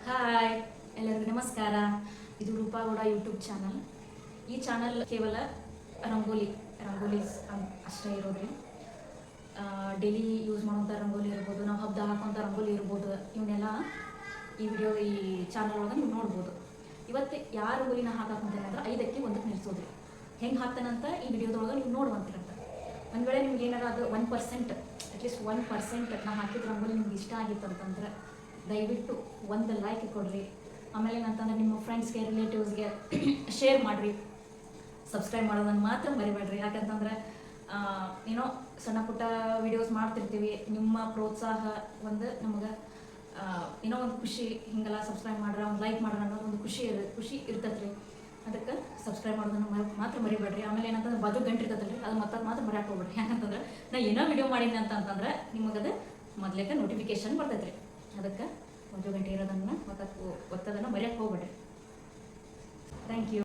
Hi, ಎಲ್ಲರಿಗೂ ನಮಸ್ಕಾರ. ಇದು ರೂಪಾಗೌಡ ಯೂಟ್ಯೂಬ್ ಚಾನಲ್. ಈ ಚಾನಲ್ ಕೇವಲ ರಂಗೋಲೀಸ್ ಅಷ್ಟೇ ಇರೋದ್ರಿ. ಡೈಲಿ ಯೂಸ್ ಮಾಡೋಂಥ ರಂಗೋಲಿ ಇರ್ಬೋದು, ನಾವು ಹಬ್ಬದ ಹಾಕೋಂಥ ರಂಗೋಲಿ ಇರ್ಬೋದು, ಇವನ್ನೆಲ್ಲ ಈ ಚಾನಲ್ ಒಳಗೆ ನೀವು ನೋಡ್ಬೋದು. ಇವತ್ತು ಯಾರು ರಂಗೋಲಿನ ಹಾಕಾಕೊಂತೇನೆ ಅಂದ್ರೆ 5ಕ್ಕೆ 1ಕ್ಕೆ ನಿಲ್ಲಿಸೋದ್ರಿ. ಹೆಂಗೆ ಹಾಕ್ತಾನಂತ ಈ ವಿಡಿಯೋದೊಳಗೆ ನೀವು ನೋಡುವಂತಿರಂತ. ಒಂದು ವೇಳೆ ನಿಮ್ಗೆ ಏನಾರ ಅದು 1%, ಅಟ್ಲೀಸ್ಟ್ 1% ನಾವು ಹಾಕಿದ ರಂಗೋಲಿ ನಿಮ್ಗೆ ಇಷ್ಟ ಆಗಿತ್ತು ಅಂತಂದ್ರೆ ದಯವಿಟ್ಟು ಒಂದು ಲೈಕ್ ಕೊಡ್ರಿ. ಆಮೇಲೆ ಏನಂತಂದ್ರೆ ನಿಮ್ಮ ಫ್ರೆಂಡ್ಸ್ಗೆ, ರಿಲೇಟಿವ್ಸ್ಗೆ ಶೇರ್ ಮಾಡಿರಿ. ಸಬ್ಸ್ಕ್ರೈಬ್ ಮಾಡೋದನ್ನು ಮಾತ್ರ ಮರಿಬೇಡ್ರಿ. ಯಾಕಂತಂದ್ರೆ ಏನೋ ಸಣ್ಣ ಪುಟ್ಟ ವಿಡಿಯೋಸ್ ಮಾಡ್ತಿರ್ತೀವಿ. ನಿಮ್ಮ ಪ್ರೋತ್ಸಾಹ ಒಂದು ನಮಗೆ ಏನೋ ಒಂದು ಖುಷಿ. ಹಿಂಗೆಲ್ಲ ಸಬ್ಸ್ಕ್ರೈಬ್ ಮಾಡ್ರೆ, ಒಂದು ಲೈಕ್ ಮಾಡ್ರೆ ಅನ್ನೋದು ಒಂದು ಖುಷಿ ಇರ್ತೈತ್ರಿ. ಅದಕ್ಕೆ ಸಬ್ಸ್ಕ್ರೈಬ್ ಮಾಡೋದನ್ನು ಮಾತ್ರ ಮರಿಬೇಡ್ರಿ. ಆಮೇಲೆ ಏನಂತಂದ್ರೆ ಬಾಜು ಗಂಟೆ ಇರ್ತೈತಲ್ರಿ, ಅದು ಮಾತ್ರ ಮರ್ಯಾಕೆ ಹೋಗ್ಬೇಡ್ರಿ. ಯಾಕಂತಂದ್ರೆ ನಾ ಏನೋ ವಿಡಿಯೋ ಮಾಡೀನಿ ಅಂತಂದ್ರೆ ನಿಮಗದು ಮೊದಲೇಕ ನೋಟಿಫಿಕೇಶನ್ ಬರ್ತೈತ್ರಿ. ಅದಕ್ಕೆ ಬಾಜು ಗಂಟೆ ಇರೋದನ್ನು ಒತ್ತೋದನ್ನು ಮರ್ಯಾಕೆ ಹೋಗ್ಬೇಡ್ರಿ. Thank you.